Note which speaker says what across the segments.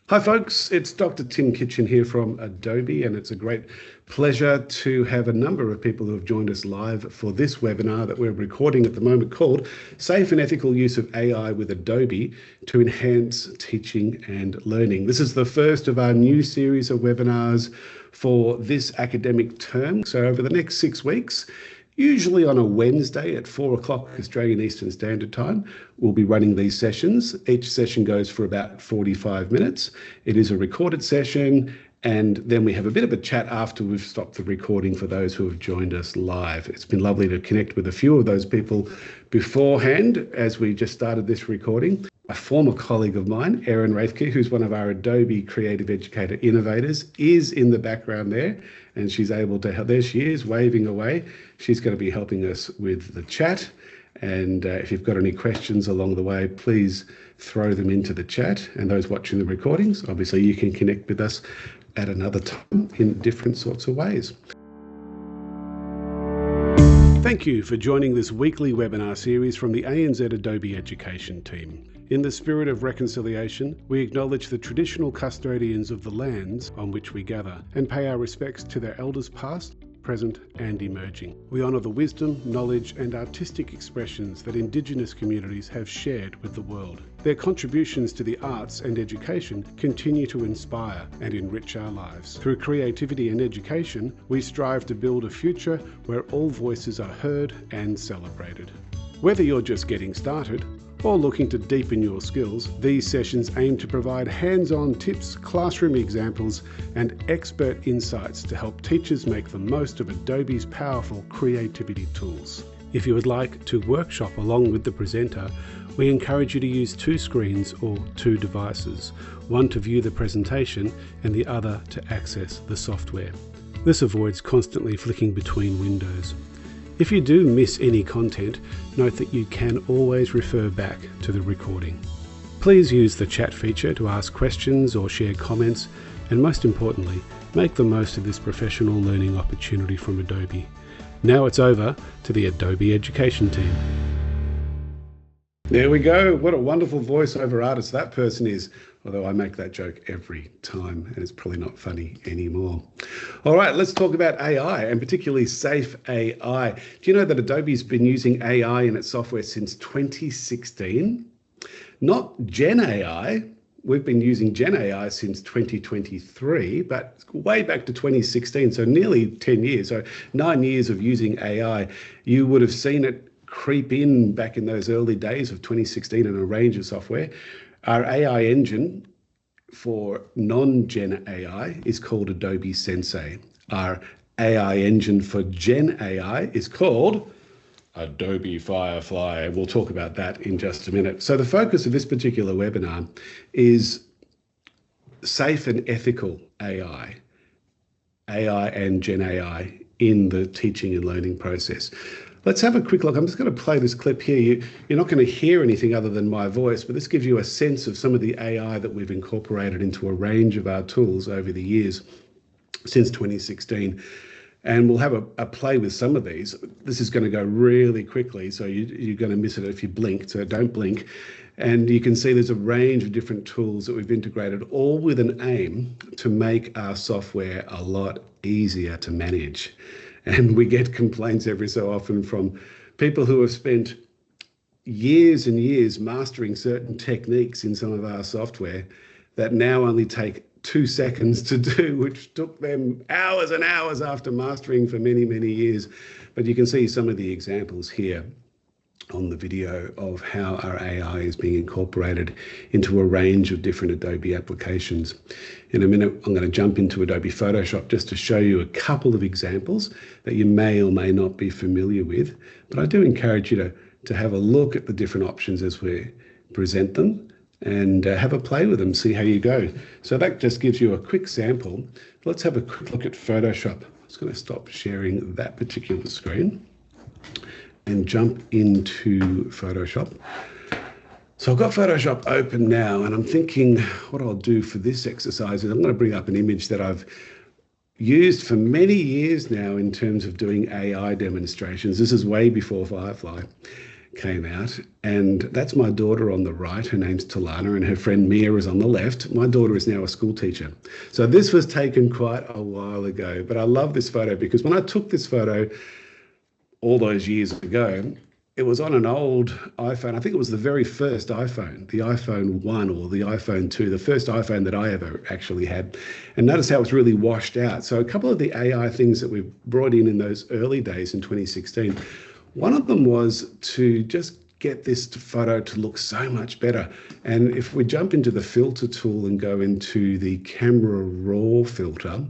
Speaker 1: Hi folks, it's Dr. Tim Kitchen here from Adobe, and it's a great pleasure to have a number of people who have joined us live for this webinar that we're recording at the moment called Safe and Ethical Use of AI with Adobe to Enhance Teaching and Learning. This is the first of our new series of webinars for this academic term. So over the next 6 weeks, usually on a Wednesday at 4 o'clock Australian Eastern Standard Time, we'll be running these sessions. Each session goes for about 45 minutes. It is a recorded session, and then we have a bit of a chat after we've stopped the recording for those who have joined us live. It's been lovely to connect with a few of those people beforehand as we just started this recording. A former colleague of mine, Erin Raethke, who's one of our Adobe Creative Educator Innovators, is in the background there, and she's able to help. There she is, waving away. She's going to be helping us with the chat. And if you've got any questions along the way, please throw them into the chat. And those watching the recordings, obviously you can connect with us at another time in different sorts of ways. Thank you for joining this weekly webinar series from the ANZ Adobe Education team. In the spirit of reconciliation, we acknowledge the traditional custodians of the lands on which we gather and pay our respects to their elders past, present and emerging. We honour the wisdom, knowledge and artistic expressions that Indigenous communities have shared with the world. Their contributions to the arts and education continue to inspire and enrich our lives. Through creativity and education, we strive to build a future where all voices are heard and celebrated. Whether you're just getting started or looking to deepen your skills, these sessions aim to provide hands-on tips, classroom examples, and expert insights to help teachers make the most of Adobe's powerful creativity tools. If you would like to workshop along with the presenter, we encourage you to use 2 screens or 2 devices, one to view the presentation and the other to access the software. This avoids constantly flicking between windows. If you do miss any content, note that you can always refer back to the recording. Please use the chat feature to ask questions or share comments, and most importantly, make the most of this professional learning opportunity from Adobe. Now it's over to the Adobe Education team. There we go. What a wonderful voiceover artist that person is. Although I make that joke every time and it's probably not funny anymore. All right, let's talk about AI and particularly safe AI. Do you know that Adobe's been using AI in its software since 2016? Not Gen AI. We've been using Gen AI since 2023, but way back to 2016, so nearly 10 years, so 9 years of using AI. You would have seen it creep in back in those early days of 2016 in a range of software. Our AI engine for non-Gen AI is called Adobe Sensei. Our AI engine for Gen AI is called Adobe Firefly. We'll talk about that in just a minute. So the focus of this particular webinar is safe and ethical AI and Gen AI in the teaching and learning process. Let's have a quick look. I'm just going to play this clip here. You're not going to hear anything other than my voice, but this gives you a sense of some of the AI that we've incorporated into a range of our tools over the years since 2016. And we'll have a play with some of these. This is going to go really quickly, so you're going to miss it if you blink, so don't blink. And you can see there's a range of different tools that we've integrated, all with an aim to make our software a lot easier to manage. And we get complaints every so often from people who have spent years and years mastering certain techniques in some of our software that now only take 2 seconds to do, which took them hours and hours after mastering for many, many years. But you can see some of the examples here on the video of how our AI is being incorporated into a range of different Adobe applications. In a minute, I'm going to jump into Adobe Photoshop just to show you a couple of examples that you may or may not be familiar with. But I do encourage you to have a look at the different options as we present them and have a play with them, see how you go. So that just gives you a quick sample. Let's have a quick look at Photoshop. I'm just going to stop sharing that particular screen and jump into Photoshop. So I've got Photoshop open now, and I'm thinking what I'll do for this exercise is I'm going to bring up an image that I've used for many years now in terms of doing AI demonstrations. This is way before Firefly. came out, and that's my daughter on the right. Her name's Talana, and her friend Mia is on the left. My daughter is now a school teacher. So this was taken quite a while ago, but I love this photo because when I took this photo all those years ago, it was on an old iPhone. I think it was the very first iPhone, the iPhone 1 or the iPhone 2, the first iPhone that I ever actually had. And notice how it's really washed out. So a couple of the AI things that we've brought in those early days in 2016, one of them was to just get this photo to look so much better. And if we jump into the filter tool and go into the camera raw filter,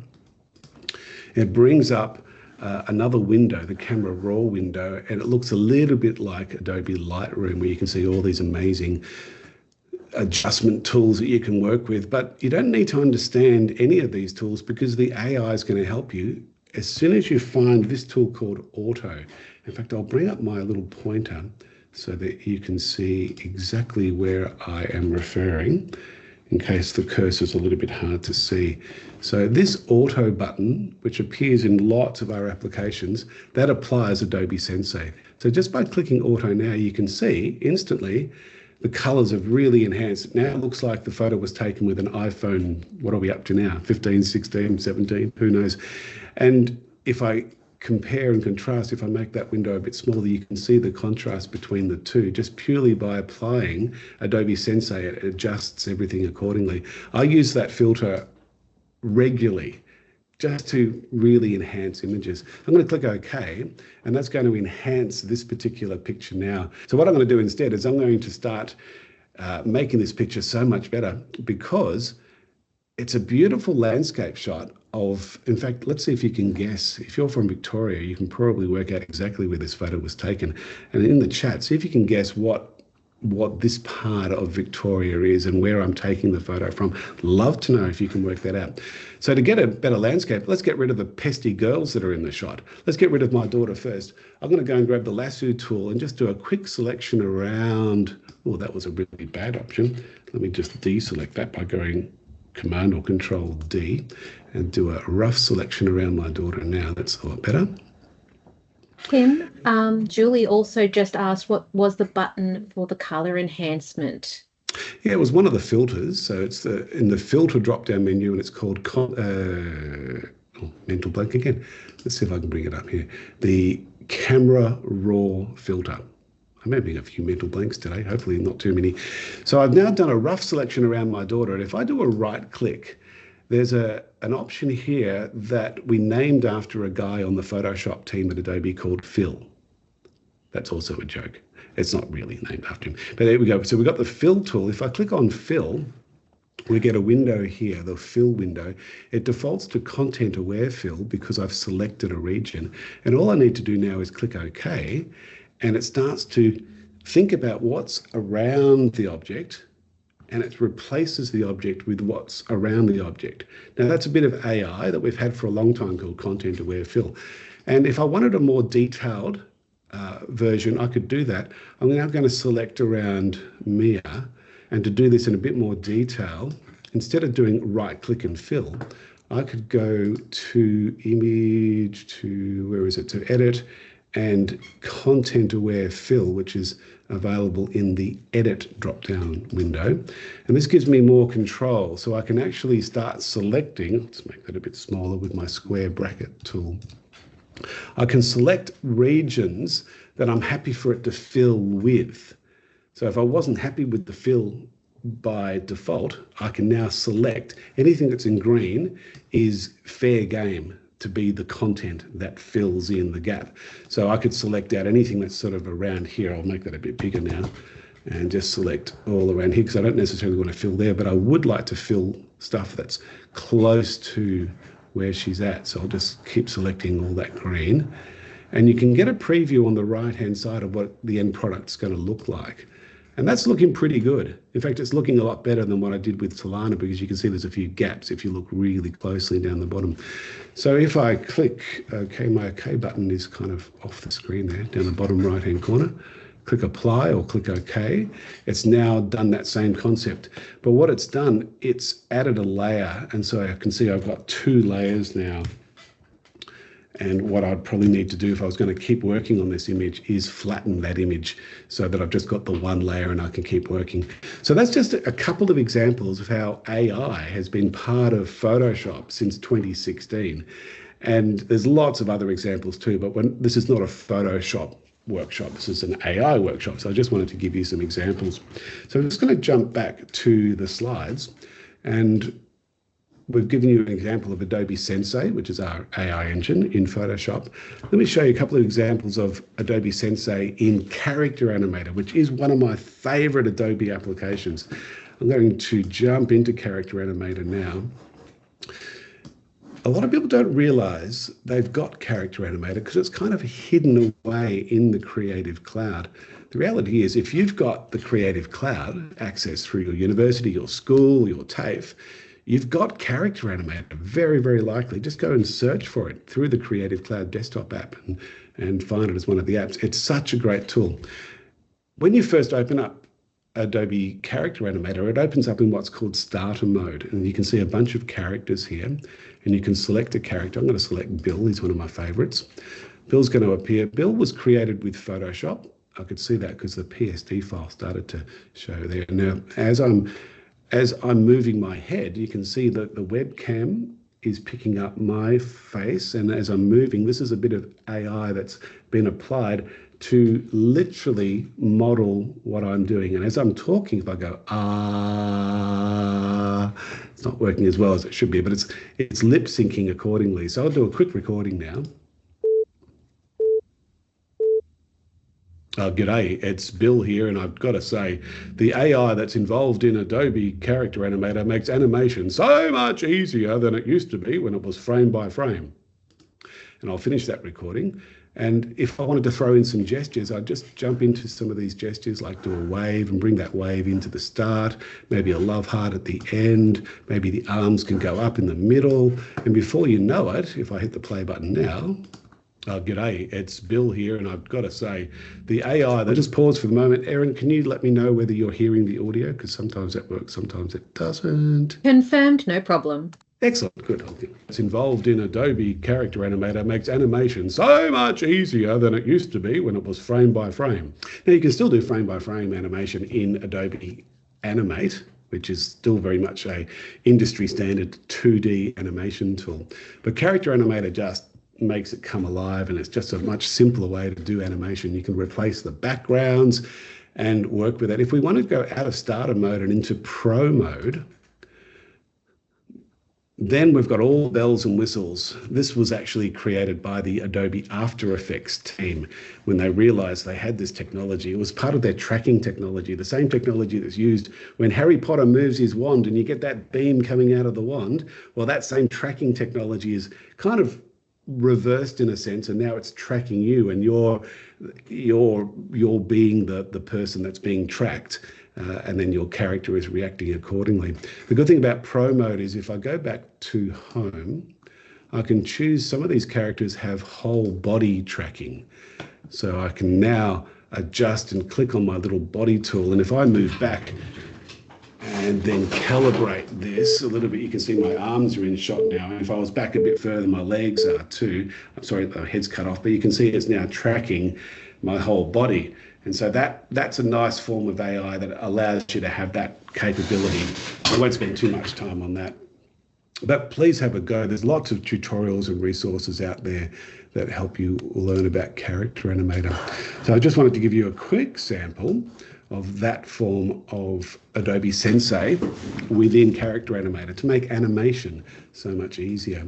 Speaker 1: it brings up another window, the camera raw window, and it looks a little bit like Adobe Lightroom, where you can see all these amazing adjustment tools that you can work with. But you don't need to understand any of these tools because the AI is going to help you as soon as you find this tool called Auto. In fact, I'll bring up my little pointer so that you can see exactly where I am referring, in case the cursor's a little bit hard to see. So this auto button, which appears in lots of our applications, that applies Adobe Sensei. So just by clicking auto now, you can see instantly the colors have really enhanced. Now it looks like the photo was taken with an iPhone, what are we up to now? 15, 16, 17, who knows? And if I compare and contrast, if I make that window a bit smaller, you can see the contrast between the two just purely by applying Adobe Sensei. It adjusts everything accordingly. I use that filter regularly just to really enhance images. I'm going to click OK, and that's going to enhance this particular picture now. So what I'm going to do instead is I'm going to start making this picture so much better, because it's a beautiful landscape shot of, in fact, let's see if you can guess. If you're from Victoria, you can probably work out exactly where this photo was taken. And in the chat, see if you can guess what this part of Victoria is and where I'm taking the photo from. Love to know if you can work that out. So to get a better landscape, let's get rid of the pesky girls that are in the shot. Let's get rid of my daughter first. I'm going to go and grab the lasso tool and just do a quick selection around. Oh, that was a really bad option. Let me just deselect that by going Command or Control D and do a rough selection around my daughter now. That's a lot better.
Speaker 2: Tim, Julie also just asked what was the button for the color enhancement?
Speaker 1: Yeah, it was one of the filters. So it's in the filter drop-down menu, and it's called mental blank again. Let's see if I can bring it up here. The camera raw filter. I'm having a few mental blanks today, hopefully not too many. So I've now done a rough selection around my daughter, and if I do a right click, there's an option here that we named after a guy on the Photoshop team at Adobe called Phil. That's also a joke. It's not really named after him, but there we go. So we've got the Fill tool. If I click on Fill, we get a window here, the Fill window. It defaults to Content Aware Fill because I've selected a region. And all I need to do now is click OK, and it starts to think about what's around the object, and it replaces the object with what's around the object. Now that's a bit of AI that we've had for a long time called Content Aware Fill. And if I wanted a more detailed version, I could do that. I'm now going to select around Mia, and to do this in a bit more detail, instead of doing right click and fill, I could go to image, to where is it, to edit, and Content Aware Fill, which is available in the edit drop-down window. And this gives me more control, so I can actually start selecting. Let's make that a bit smaller with my square bracket tool. I can select regions that I'm happy for it to fill with. So if I wasn't happy with the fill by default, I can now select anything that's in green is fair game to be the content that fills in the gap. So I could select out anything that's sort of around here. I'll make that a bit bigger now and just select all around here, because I don't necessarily want to fill there, but I would like to fill stuff that's close to where she's at. So I'll just keep selecting all that green. And you can get a preview on the right-hand side of what the end product's going to look like. And that's looking pretty good. In fact, it's looking a lot better than what I did with Talana, because you can see there's a few gaps if you look really closely down the bottom. So if I click OK, my OK button is kind of off the screen there, down the bottom right-hand corner. Click Apply or click OK. It's now done that same concept. But what it's done, it's added a layer. And so I can see I've got two layers now. And what I'd probably need to do if I was going to keep working on this image is flatten that image so that I've just got the one layer and I can keep working. So that's just a couple of examples of how AI has been part of Photoshop since 2016. And there's lots of other examples too, but this is not a Photoshop workshop, this is an AI workshop. So I just wanted to give you some examples. So I'm just going to jump back to the slides, and we've given you an example of Adobe Sensei, which is our AI engine in Photoshop. Let me show you a couple of examples of Adobe Sensei in Character Animator, which is one of my favorite Adobe applications. I'm going to jump into Character Animator now. A lot of people don't realize they've got Character Animator because it's kind of hidden away in the Creative Cloud. The reality is, if you've got the Creative Cloud access through your university, your school, your TAFE, you've got Character Animator, very, very likely. Just go and search for it through the Creative Cloud desktop app and find it as one of the apps. It's such a great tool. When you first open up Adobe Character Animator, it opens up in what's called starter mode. And you can see a bunch of characters here, and you can select a character. I'm going to select Bill, he's one of my favorites. Bill's going to appear. Bill was created with Photoshop. I could see that because the PSD file started to show there. Now, as I'm moving my head, you can see that the webcam is picking up my face. And as I'm moving, this is a bit of AI that's been applied to literally model what I'm doing. And as I'm talking, if I go, it's not working as well as it should be, but it's lip syncing accordingly. So I'll do a quick recording now. G'day, it's Bill here, and I've got to say, the AI that's involved in Adobe Character Animator makes animation so much easier than it used to be when it was frame by frame. And I'll finish that recording. And if I wanted to throw in some gestures, I'd just jump into some of these gestures, like do a wave and bring that wave into the start, maybe a love heart at the end, maybe the arms can go up in the middle. And before you know it, if I hit the play button now, g'day, it's Bill here, and I've got to say, the AI, just pause for the moment. Erin, can you let me know whether you're hearing the audio? Because sometimes that works, sometimes it doesn't.
Speaker 2: Confirmed, no problem.
Speaker 1: Excellent, good. It's involved in Adobe Character Animator makes animation so much easier than it used to be when it was frame by frame. Now you can still do frame by frame animation in Adobe Animate, which is still very much a industry standard 2D animation tool. But Character Animator just makes it come alive, and it's just a much simpler way to do animation. You can replace the backgrounds and work with that. If we want to go out of starter mode and into pro mode, then we've got all bells and whistles. This was actually created by the Adobe After Effects team when they realized they had this technology. It was part of their tracking technology, the same technology that's used when Harry Potter moves his wand and you get that beam coming out of the wand. Well, that same tracking technology is kind of reversed in a sense, and now it's tracking you, and you're being the person that's being tracked. And then your character is reacting accordingly. The good thing about Pro Mode is if I go back to home, I can choose, some of these characters have whole body tracking. So I can now adjust and click on my little body tool. And if I move back and then calibrate this a little bit, you can see my arms are in shot now. And if I was back a bit further, my legs are too. I'm sorry, the head's cut off, but you can see it's now tracking my whole body. And so that's a nice form of AI that allows you to have that capability. I won't spend too much time on that, but please have a go. There's lots of tutorials and resources out there that help you learn about Character Animator. So I just wanted to give you a quick sample of that form of Adobe Sensei within Character Animator to make animation so much easier.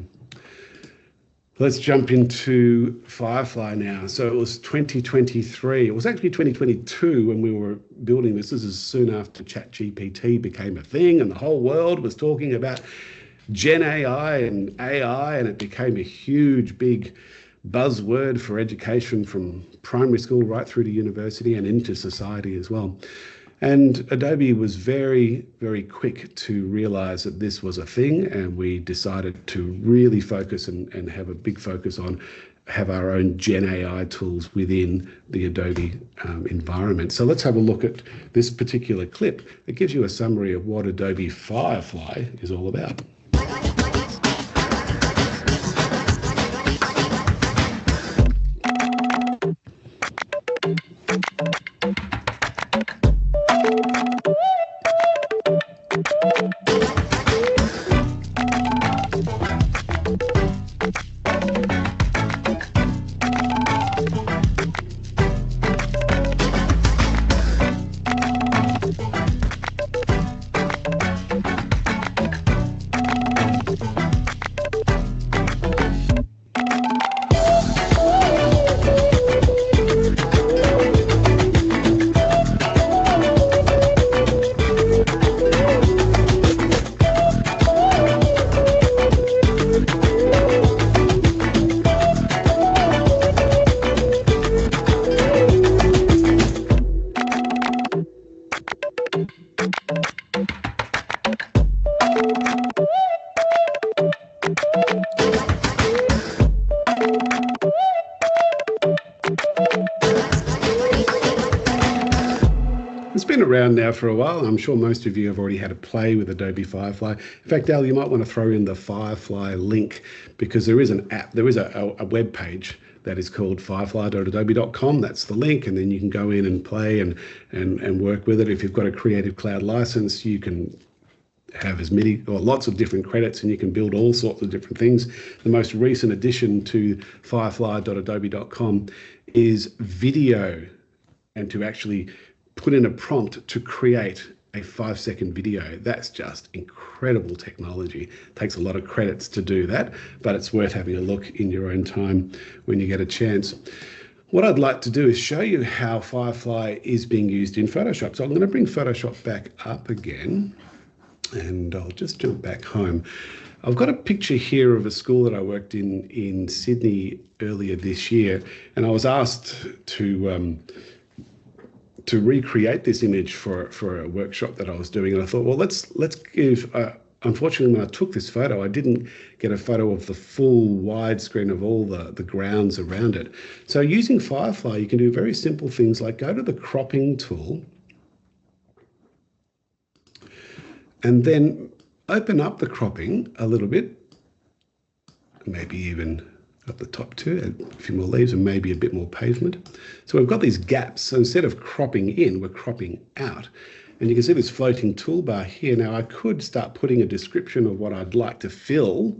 Speaker 1: Let's jump into Firefly now. So it was 2023. It was actually 2022 when we were building this. This is soon after ChatGPT became a thing and the whole world was talking about Gen AI, and it became a huge, big buzzword for education from primary school right through to university and into society as well. And Adobe was very, very quick to realize that this was a thing, and we decided to really focus and have a big focus on have our own Gen AI tools within the Adobe environment. So let's have a look at this particular clip. It gives you a summary of what Adobe Firefly is all about. around now for a while. I'm sure most of you have already had a play with Adobe Firefly. In fact, Al, you might want to throw in the Firefly link, because there is an app, there is a web page that is called firefly.adobe.com. That's the link, and then you can go in and play and work with it. If you've got a Creative Cloud license, you can have as many or lots of different credits, and you can build all sorts of different things. The most recent addition to firefly.adobe.com is video, and to actually put in a prompt to create a 5-second video. That's just incredible technology. It takes a lot of credits to do that, but it's worth having a look in your own time when you get a chance. What I'd like to do is show you how Firefly is being used in Photoshop. So I'm going to bring Photoshop back up again, and I'll just jump back home. I've got a picture here of a school that I worked in Sydney earlier this year, and I was asked to recreate this image for a workshop that I was doing. And I thought, well, let's give, unfortunately, when I took this photo, I didn't get a photo of the full widescreen of all the grounds around it. So using Firefly, you can do very simple things like go to the cropping tool, and then open up the cropping a little bit, maybe even up the top too, add a few more leaves and maybe a bit more pavement. So we've got these gaps. So instead of cropping in, we're cropping out. And you can see this floating toolbar here. Now I could start putting a description of what I'd like to fill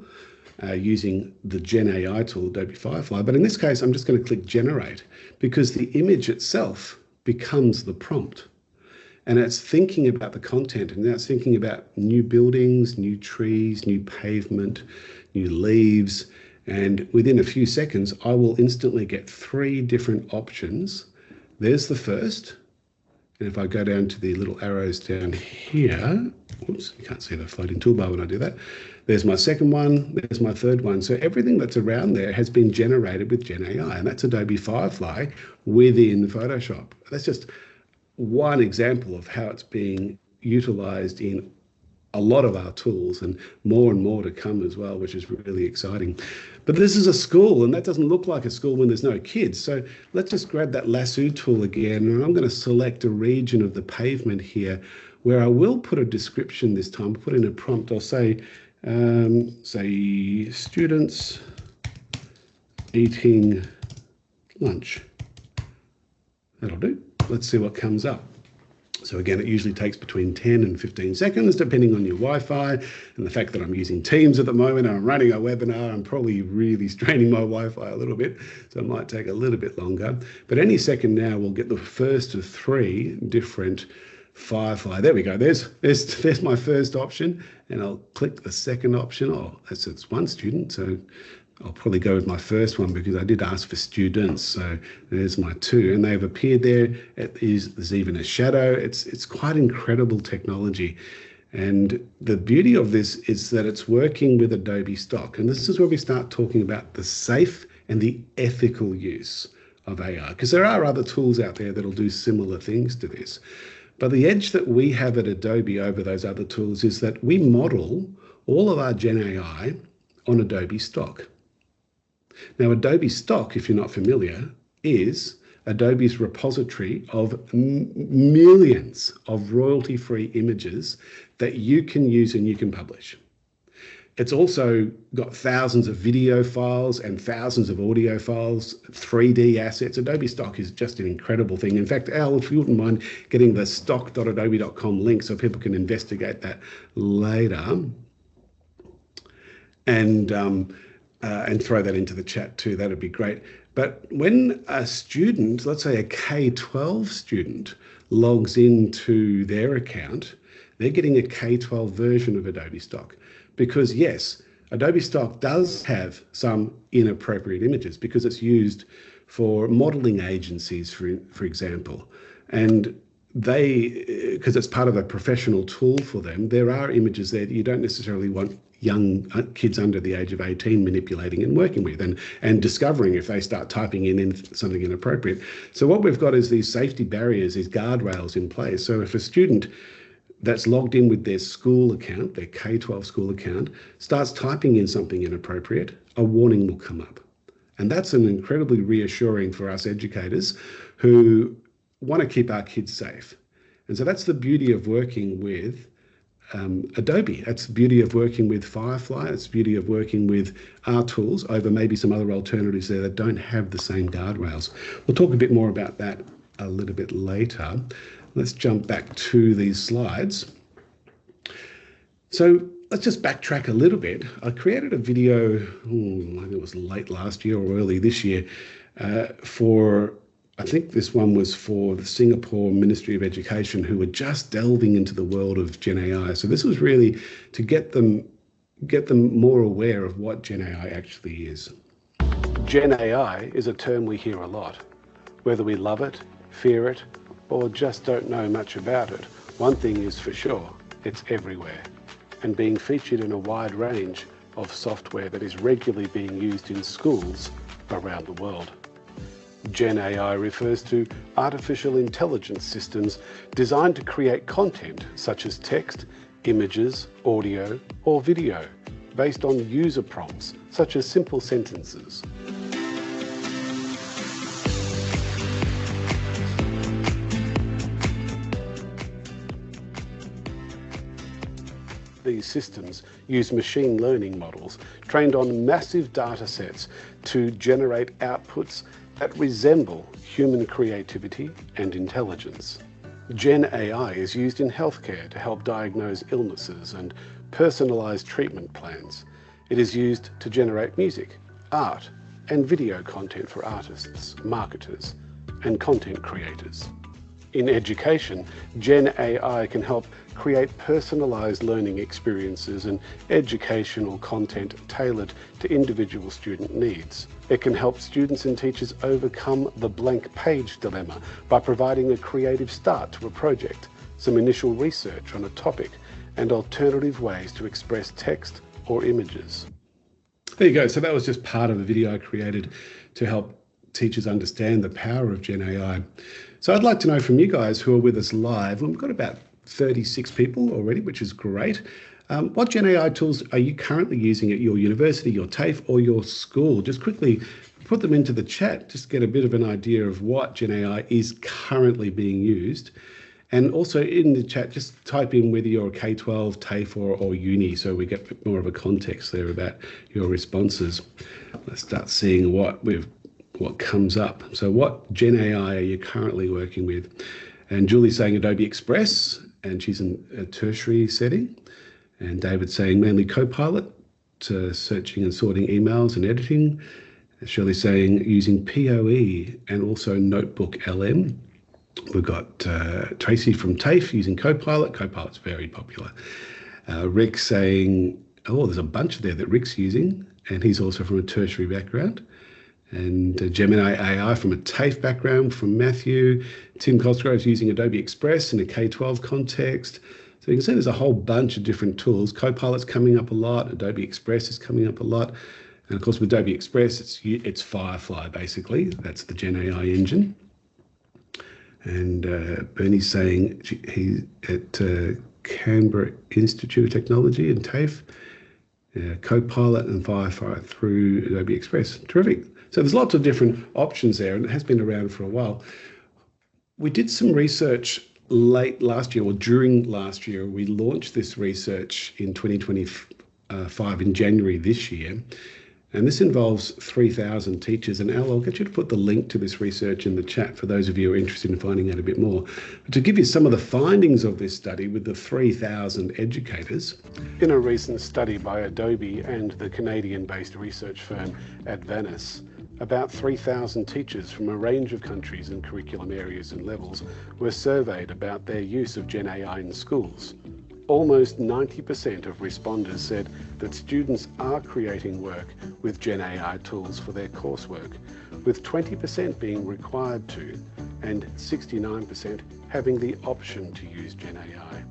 Speaker 1: using the Gen AI tool, Adobe Firefly. But in this case, I'm just going to click Generate, because the image itself becomes the prompt. And it's thinking about the content, and now it's thinking about new buildings, new trees, new pavement, new leaves. And within a few seconds, I will instantly get 3 different options. There's the first. And if I go down to the little arrows down here, oops, you can't see the floating toolbar when I do that. There's my second one, there's my third one. So everything that's around there has been generated with Gen AI, and that's Adobe Firefly within Photoshop. That's just one example of how it's being utilized in a lot of our tools, and more to come as well, which is really exciting. But this is a school, and that doesn't look like a school when there's no kids. So let's just grab that lasso tool again, and I'm going to select a region of the pavement here where I will put a description this time, put in a prompt. I'll say students eating lunch. That'll do. Let's see what comes up. So again, it usually takes between 10 and 15 seconds, depending on your Wi-Fi, and the fact that I'm using Teams at the moment and I'm running a webinar, I'm probably really straining my Wi-Fi a little bit, so it might take a little bit longer. But any second now, we'll get the first of 3 different Firefly. There we go. There's my first option, and I'll click the second option. Oh, it's one student, so I'll probably go with my first one because I did ask for students. So there's my 2, and they've appeared there. There's even a shadow. It's quite incredible technology. And the beauty of this is that it's working with Adobe stock. And this is where we start talking about the safe and the ethical use of AI, because there are other tools out there that'll do similar things to this. But the edge that we have at Adobe over those other tools is that we model all of our Gen AI on Adobe stock. Now, Adobe stock, if you're not familiar, is Adobe's repository of millions of royalty-free images that you can use and you can publish. It's also got thousands of video files and thousands of audio files, 3D assets. Adobe stock is just an incredible thing. In fact, Al, if you wouldn't mind getting the stock.adobe.com link so people can investigate that later, and throw that into the chat too, that'd be great. But when a student, let's say a K-12 student, logs into their account, they're getting a K-12 version of Adobe stock. Because yes, Adobe stock does have some inappropriate images because it's used for modeling agencies, for example. And because it's part of a professional tool for them, there are images there that you don't necessarily want young kids under the age of 18 manipulating and working with and discovering if they start typing in something inappropriate. So what we've got is these safety barriers, these guardrails in place. So if a student that's logged in with their school account, their K-12 school account, starts typing in something inappropriate, a warning will come up. And that's an incredibly reassuring for us educators who want to keep our kids safe. And so that's the beauty of working with Adobe. That's the beauty of working with Firefly. It's the beauty of working with our tools over maybe some other alternatives there that don't have the same guardrails. We'll talk a bit more about that a little bit later. Let's jump back to these slides. So let's just backtrack a little bit. I created a video, I think it was late last year or early this year, I think this one was for the Singapore Ministry of Education, who were just delving into the world of Gen AI. So this was really to get them more aware of what Gen AI actually is. Gen AI is a term we hear a lot. Whether we love it, fear it, or just don't know much about it, one thing is for sure, it's everywhere, and being featured in a wide range of software that is regularly being used in schools around the world. Gen AI refers to artificial intelligence systems designed to create content such as text, images, audio, or video, based on user prompts such as simple sentences. These systems use machine learning models trained on massive data sets to generate outputs that resemble human creativity and intelligence. Gen AI is used in healthcare to help diagnose illnesses and personalize treatment plans. It is used to generate music, art, and video content for artists, marketers, and content creators. In education, Gen AI can help create personalized learning experiences and educational content tailored to individual student needs. It can help students and teachers overcome the blank page dilemma by providing a creative start to a project, some initial research on a topic, and alternative ways to express text or images. There you go. So that was just part of a video I created to help teachers understand the power of Gen AI. So I'd like to know from you guys who are with us live, and we've got about 36 people already, which is great. What Gen AI tools are you currently using at your university, your TAFE, or your school? Just quickly put them into the chat, just get a bit of an idea of what Gen AI is currently being used. And also in the chat, just type in whether you're a K-12, TAFE, or uni, so we get a bit more of a context there about your responses. Let's start seeing what comes up. So what Gen AI are you currently working with? And Julie's saying Adobe Express, and she's in a tertiary setting. And David's saying mainly Copilot, searching and sorting emails and editing. Shirley's saying using POE and also Notebook LM. We've got Tracy from TAFE using Copilot. Copilot's very popular. Rick saying, oh, there's a bunch there that Rick's using, and he's also from a tertiary background. And Gemini AI from a TAFE background from Matthew. Tim Cosgrove's using Adobe Express in a K-12 context. So you can see there's a whole bunch of different tools. Copilot's coming up a lot. Adobe Express is coming up a lot. And of course with Adobe Express, it's Firefly basically. That's the Gen AI engine. And Bernie's saying he's at Canberra Institute of Technology in TAFE. Copilot and Firefly through Adobe Express. Terrific. So there's lots of different options there, and it has been around for a while. We did some research late last year, or during last year. We launched this research in 2025 in January this year, and this involves 3,000 teachers. And Al, I'll get you to put the link to this research in the chat for those of you who are interested in finding out a bit more. But to give you some of the findings of this study with the 3,000 educators. In a recent study by Adobe and the Canadian-based research firm Advanis, about 3,000 teachers from a range of countries and curriculum areas and levels were surveyed about their use of Gen AI in schools. Almost 90% of responders said that students are creating work with Gen AI tools for their coursework, with 20% being required to, and 69% having the option to use Gen AI.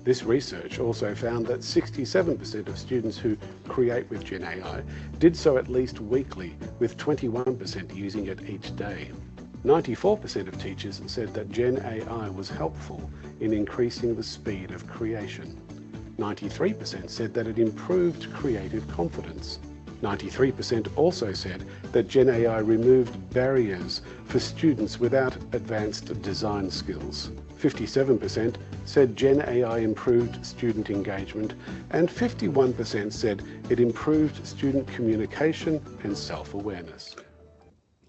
Speaker 1: This research also found that 67% of students who create with Gen AI did so at least weekly, with 21% using it each day. 94% of teachers said that Gen AI was helpful in increasing the speed of creation. 93% said that it improved creative confidence. 93% also said that Gen AI removed barriers for students without advanced design skills. 57% said Gen AI improved student engagement, and 51% said it improved student communication and self-awareness.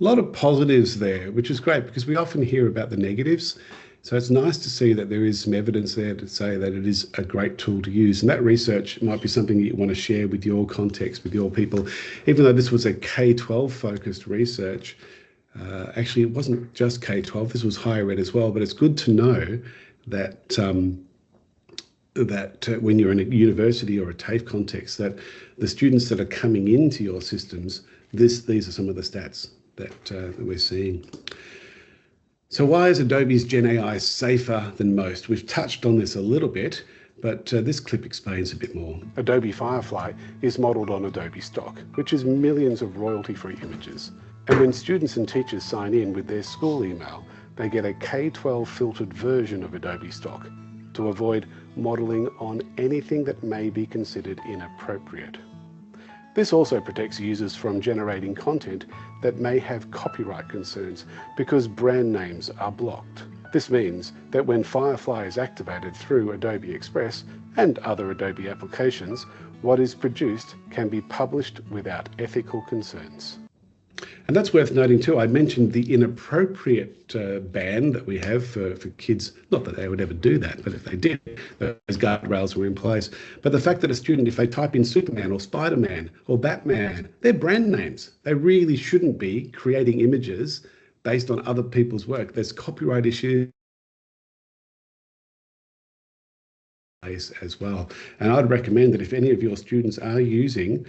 Speaker 1: A lot of positives there, which is great because we often hear about the negatives. So it's nice to see that there is some evidence there to say that it is a great tool to use. And that research might be something that you want to share with your context, with your people. Even though this was a K-12 focused research, actually it wasn't just K-12, this was higher ed as well. But it's good to know that when you're in a university or a TAFE context, that the students that are coming into your systems, these are some of the stats that we're seeing. So why is Adobe's Gen AI safer than most? We've touched on this a little bit, but this clip explains a bit more. Adobe Firefly is modeled on Adobe stock, which is millions of royalty-free images. And when students and teachers sign in with their school email, they get a K-12 filtered version of Adobe stock to avoid modeling on anything that may be considered inappropriate. This also protects users from generating content that may have copyright concerns because brand names are blocked. This means that when Firefly is activated through Adobe Express and other Adobe applications, what is produced can be published without ethical concerns. And that's worth noting too. I mentioned the inappropriate ban that we have for kids. Not that they would ever do that, but if they did, those guardrails were in place. But the fact that a student, if they type in Superman or Spider-Man or Batman, they're brand names. They really shouldn't be creating images based on other people's work. There's copyright issues as well. And I'd recommend that if any of your students are using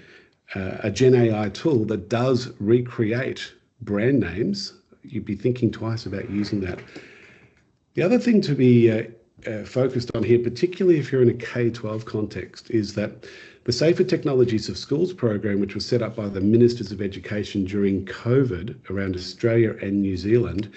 Speaker 1: a Gen AI tool that does recreate brand names, you'd be thinking twice about using that. The other thing to be focused on here, particularly if you're in a K-12 context, is that the Safer Technologies of Schools program, which was set up by the Ministers of Education during COVID around Australia and New Zealand,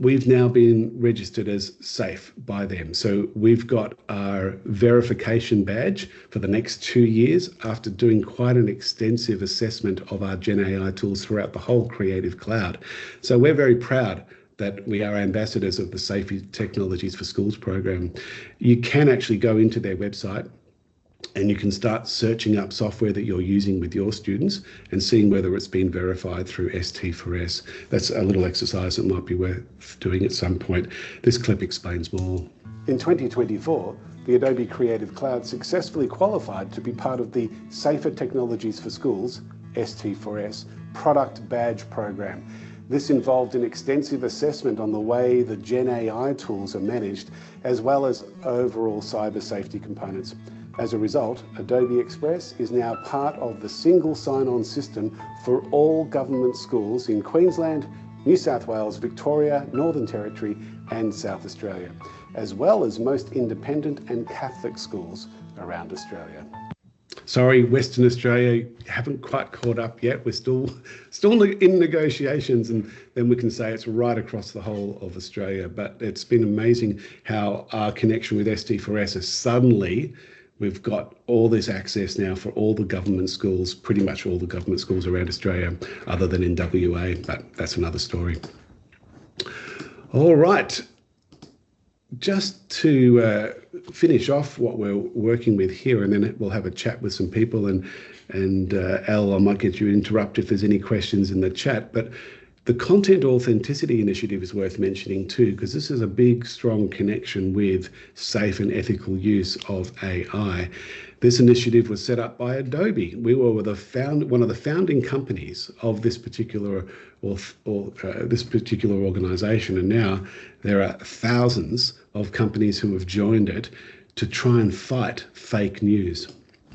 Speaker 1: we've now been registered as safe by them. So we've got our verification badge for the next 2 years after doing quite an extensive assessment of our Gen AI tools throughout the whole Creative Cloud. So we're very proud that we are ambassadors of the Safer Technologies for Schools program. You can actually go into their website and you can start searching up software that you're using with your students and seeing whether it's been verified through ST4S. That's a little exercise that might be worth doing at some point. This clip explains more. In 2024, the Adobe Creative Cloud successfully qualified to be part of the Safer Technologies for Schools, ST4S, product badge program. This involved an extensive assessment on the way the Gen AI tools are managed, as well as overall cyber safety components. As a result, Adobe Express is now part of the single sign-on system for all government schools in Queensland, New South Wales, Victoria, Northern Territory and South Australia, as well as most independent and Catholic schools around Australia. Sorry, Western Australia, haven't quite caught up yet. We're still in negotiations, and then we can say it's right across the whole of Australia. But it's been amazing how our connection with ST4S is suddenly, we've got all this access now for all the government schools, pretty much all the government schools around Australia, other than in WA, but that's another story. All right. Just to finish off what we're working with here, and then we'll have a chat with some people, and Al, I might get you to interrupt if there's any questions in the chat, but the Content Authenticity Initiative is worth mentioning too, because this is a big, strong connection with safe and ethical use of AI. This initiative was set up by Adobe. We were one of the founding companies of this particular organization, and now there are thousands of companies who have joined it to try and fight fake news.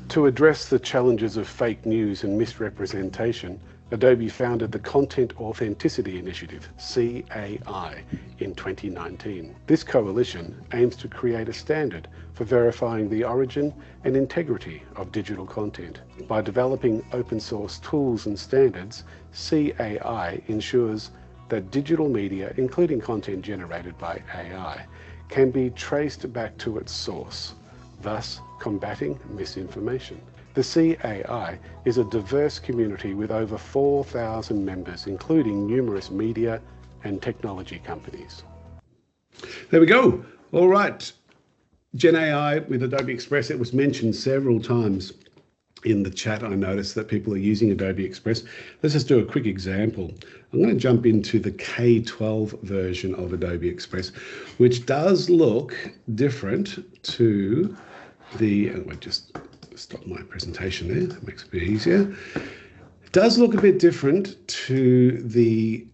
Speaker 1: To address the challenges of fake news and misrepresentation, Adobe founded the Content Authenticity Initiative, CAI, in 2019. This coalition aims to create a standard for verifying the origin and integrity of digital content. By developing open source tools and standards, CAI ensures that digital media, including content generated by AI, can be traced back to its source, thus combating misinformation. The CAI is a diverse community with over 4,000 members, including numerous media and technology companies. There we go. All right. Gen AI with Adobe Express, it was mentioned several times in the chat. I noticed that people are using Adobe Express. Let's just do a quick example. I'm going to jump into the K-12 version of Adobe Express, which does look different to the, I'll just stop my presentation there, that makes it a bit easier. It does look a bit different to the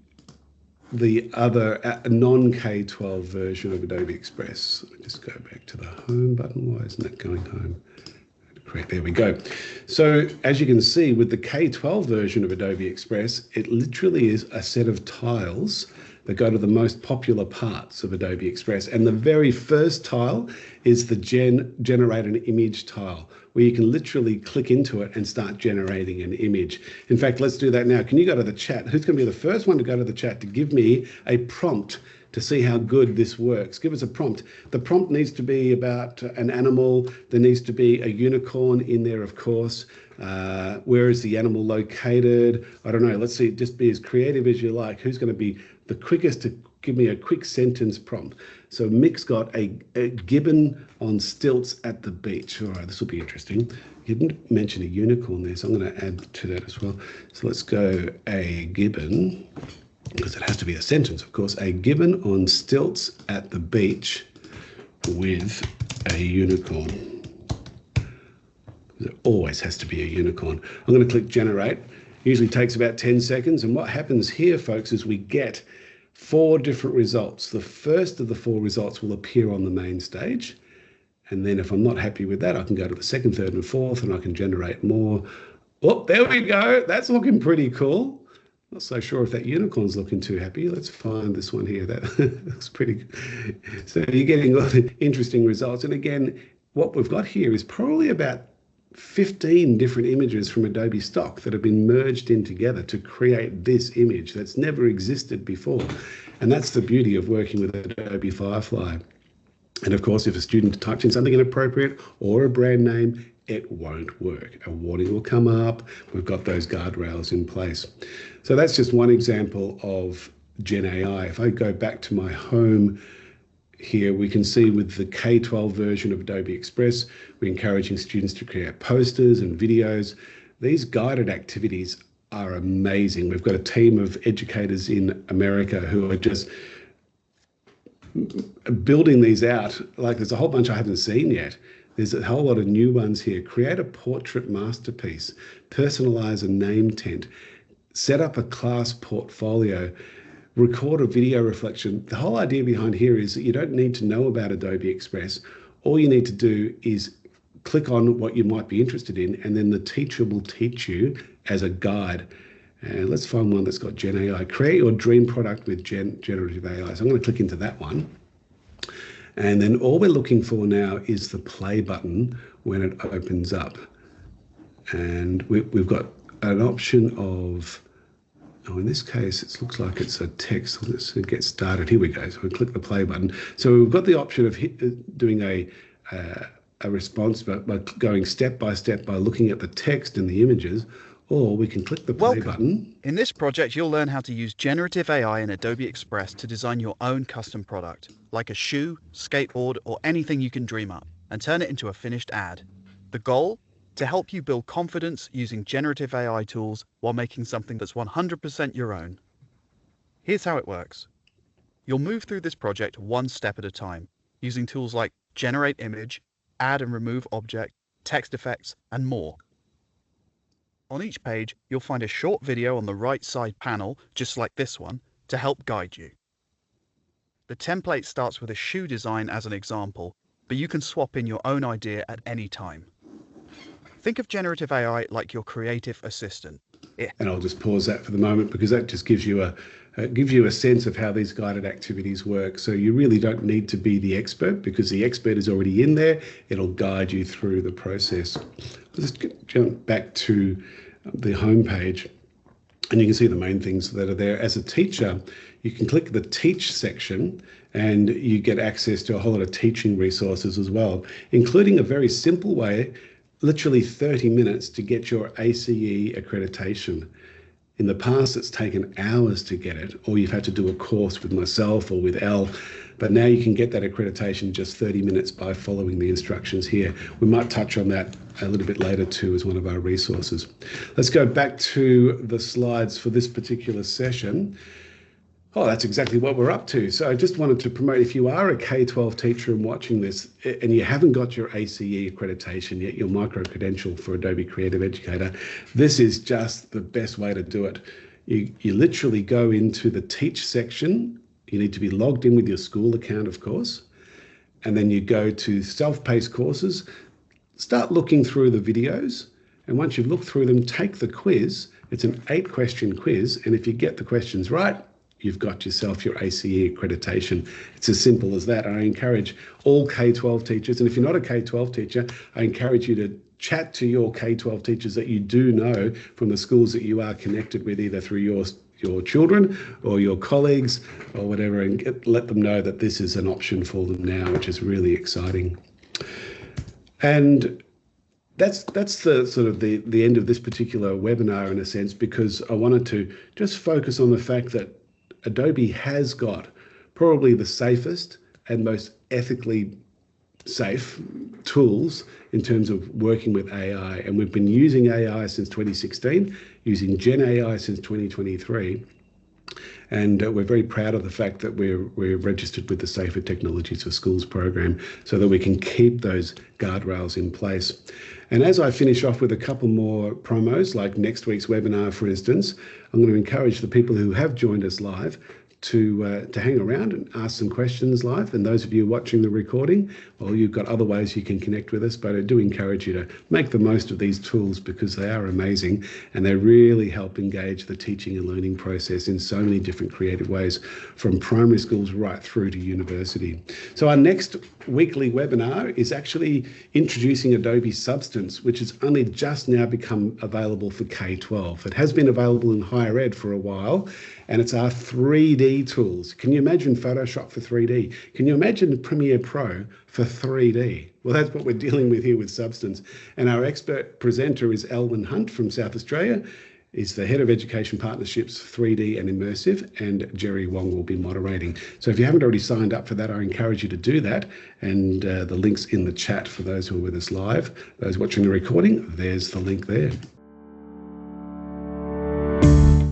Speaker 1: other non-K-12 version of Adobe Express. Let me just go back to the home button. Why isn't that going home? Correct, there we go. So as you can see with the K-12 version of Adobe Express, it literally is a set of tiles that go to the most popular parts of Adobe Express. And the very first tile is the generate an image tile, where you can literally click into it and start generating an image. In fact, let's do that now. Can you go to the chat? Who's going to be the first one to go to the chat to give me a prompt to see how good this works? Give us a prompt. The prompt needs to be about an animal. There needs to be a unicorn in there, of course. Where is the animal located? I don't know. Let's see. Just be as creative as you like. Who's going to be the quickest to give me a quick sentence prompt? So Mick's got a gibbon on stilts at the beach. All right, this will be interesting. You didn't mention a unicorn there, so I'm going to add to that as well. So let's go a gibbon, because it has to be a sentence, of course. A gibbon on stilts at the beach with a unicorn. There always has to be a unicorn. I'm going to click generate. Usually takes about 10 seconds. And what happens here, folks, is we get 4 different results. The first of the 4 results will appear on the main stage. And then if I'm not happy with that, I can go to the second, third, and fourth, and I can generate more. Oh, there we go. That's looking pretty cool. Not so sure if that unicorn's looking too happy. Let's find this one here. That looks pretty good. So you're getting a lot of interesting results. And again, what we've got here is probably about 15 different images from Adobe stock that have been merged in together to create this image that's never existed before. And that's the beauty of working with Adobe Firefly. And of course, if a student types in something inappropriate or a brand name, it won't work. A warning will come up. We've got those guardrails in place. So that's just one example of Gen AI. If I go back to my home here, we can see with the K-12 version of Adobe Express, we're encouraging students to create posters and videos. These guided activities are amazing. We've got a team of educators in America who are just building these out. Like, there's a whole bunch I haven't seen yet. There's a whole lot of new ones here. Create a portrait masterpiece, personalize a name tent, set up a class portfolio, record a video reflection. The whole idea behind here is that you don't need to know about Adobe Express. All you need to do is click on what you might be interested in, and then the teacher will teach you as a guide. And let's find one that's got Gen AI. Create your dream product with generative AI. So I'm going to click into that one. And then all we're looking for now is the play button when it opens up. And we've got an option of, oh, in this case, it looks like it's a text. Let's get started. Here we go. So we click the play button. So we've got the option of doing a response by going step by step by looking at the text and the images, or we can click the play button.
Speaker 3: In this project, you'll learn how to use generative AI in Adobe Express to design your own custom product, like a shoe, skateboard, or anything you can dream up, and turn it into a finished ad. The goal? To help you build confidence using generative AI tools while making something that's 100% your own. Here's how it works. You'll move through this project one step at a time, using tools like Generate Image, Add and Remove Object, Text Effects, and more. On each page, you'll find a short video on the right side panel, just like this one, to help guide you. The template starts with a shoe design as an example, but you can swap in your own idea at any time. Think of generative AI like your creative assistant.
Speaker 1: And I'll just pause that for the moment, because that just gives you a sense of how these guided activities work. So you really don't need to be the expert, because the expert is already in there. It'll guide you through the process. Let's jump back to the home page. And you can see the main things that are there. As a teacher, you can click the Teach section and you get access to a whole lot of teaching resources as well, including a very simple way, literally 30 minutes to get your ACE accreditation. In the past, it's taken hours to get it, or you've had to do a course with myself or with Elle, but now you can get that accreditation in just 30 minutes by following the instructions here. We might touch on that a little bit later too as one of our resources. Let's go back to the slides for this particular session. Oh, that's exactly what we're up to. So I just wanted to promote, if you are a K-12 teacher and watching this and you haven't got your ACE accreditation yet, your micro-credential for Adobe Creative Educator, this is just the best way to do it. You literally go into the Teach section. You need to be logged in with your school account, of course. And then you go to self-paced courses, start looking through the videos. And once you've looked through them, take the quiz. It's an 8-question quiz. And if you get the questions right, you've got yourself your ACE accreditation. It's as simple as that. I encourage all K-12 teachers, and if you're not a K-12 teacher, I encourage you to chat to your K-12 teachers that you do know from the schools that you are connected with, either through your children or your colleagues or whatever, and let them know that this is an option for them now, which is really exciting. And that's the sort of the end of this particular webinar in a sense, because I wanted to just focus on the fact that Adobe has got probably the safest and most ethically safe tools in terms of working with AI. And we've been using AI since 2016, using Gen AI since 2023. And we're very proud of the fact that we're registered with the Safer Technologies for Schools program so that we can keep those guardrails in place. And as I finish off with a couple more promos, like next week's webinar, for instance, I'm going to encourage the people who have joined us live to hang around and ask some questions live. And those of you watching the recording, well, you've got other ways you can connect with us, but I do encourage you to make the most of these tools because they are amazing and they really help engage the teaching and learning process in so many different creative ways, from primary schools right through to university. So our next weekly webinar is actually introducing Adobe Substance, which has only just now become available for K-12. It has been available in higher ed for a while, and it's our 3D tools. Can you imagine Photoshop for 3D? Can you imagine Premiere Pro for 3D? Well, that's what we're dealing with here with Substance. And our expert presenter is Elwyn Hunt from South Australia. He's the Head of Education Partnerships, 3D and Immersive, and Jerry Wong will be moderating. So if you haven't already signed up for that, I encourage you to do that. And the link's in the chat for those who are with us live. Those watching the recording, there's the link there.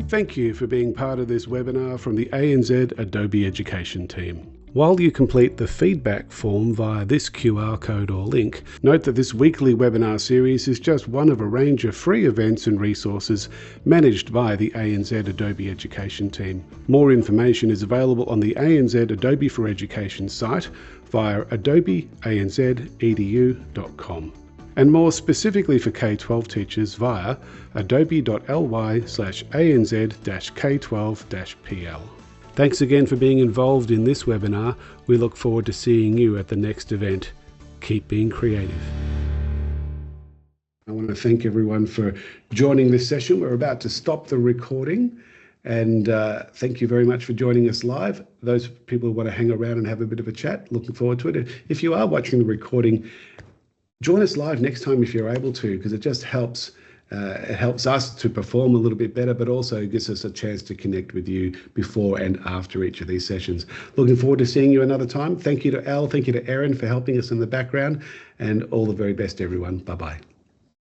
Speaker 1: Thank you for being part of this webinar from the ANZ Adobe Education team. While you complete the feedback form via this QR code or link, note that this weekly webinar series is just one of a range of free events and resources managed by the ANZ Adobe Education team. More information is available on the ANZ Adobe for Education site via adobeanzedu.com. and more specifically for K-12 teachers via adobe.ly/anz-K12-PL. Thanks again for being involved in this webinar. We look forward to seeing you at the next event. Keep being creative. I want to thank everyone for joining this session. We're about to stop the recording, and thank you very much for joining us live. Those people who want to hang around and have a bit of a chat, looking forward to it. If you are watching the recording, join us live next time if you're able to, because it just helps. It helps us to perform a little bit better, but also gives us a chance to connect with you before and after each of these sessions. Looking forward to seeing you another time. Thank you to Elle, thank you to Erin for helping us in the background, and all the very best, everyone. Bye-bye.